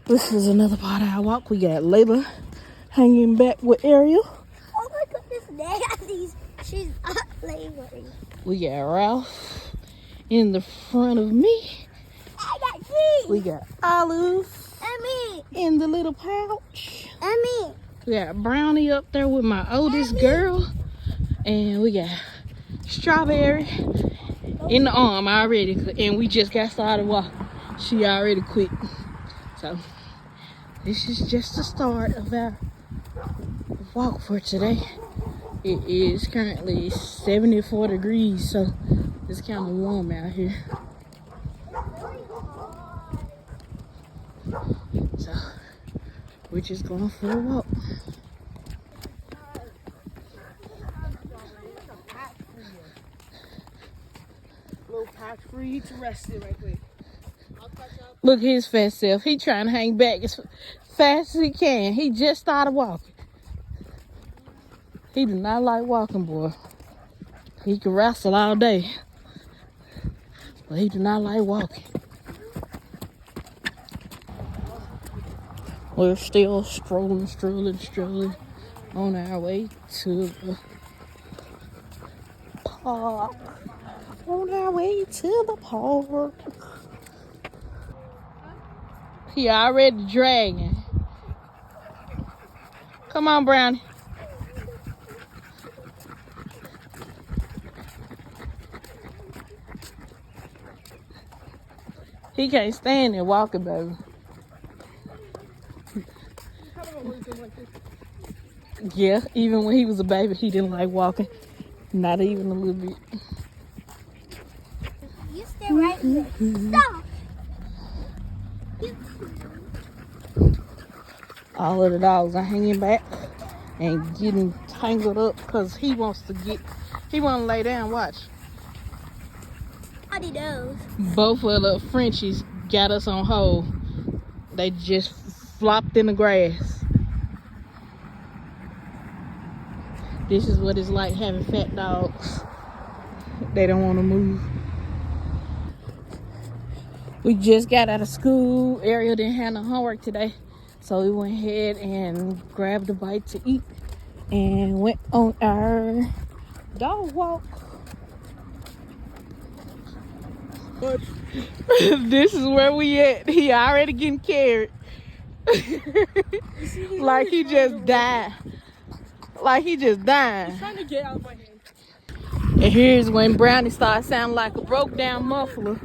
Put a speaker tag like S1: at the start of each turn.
S1: This is another part of our walk. We got Layla hanging back with Ariel.
S2: Oh my goodness, Nancy's. She's laboring.
S1: We got Ralph in the front of me.
S2: I got cheese.
S1: We got Olive
S2: And me.
S1: in the little pouch.
S2: And me.
S1: We got Brownie up there with my oldest girl. And we got Strawberry in the arm already. And we just got started walking. She already quit. So this is just the start of our walk for today. It is currently 74 degrees, so it's kind of warm out here. So we're just going for a walk.
S3: Little patch for you to rest in right quick.
S1: Look at his fat self. He trying to hang back as fast as he can. He just started walking. He do not like walking, boy. He can wrestle all day, but he do not like walking. We're still strolling on our way to the park. On our way to the park. He already dragging. Come on, Brownie. He can't stand there walking, baby. Yeah, even when he was a baby, he didn't like walking. Not even a little bit.
S2: You stay right here. Stop.
S1: All of the dogs are hanging back and getting tangled up because he wants to lay down. Watch.
S2: How do you know?
S1: Both of the Frenchies got us on hold. They just flopped in the grass. This is what it's like having fat dogs. They don't want to move. We just got out of school. Ariel didn't have no homework today. So we went ahead and grabbed a bite to eat and went on our dog walk. This is where we at. He already getting carried. Like he just died. Like he just died.
S3: He's trying to get out of my hand.
S1: And here's when Brownie started sounding like a broke down muffler.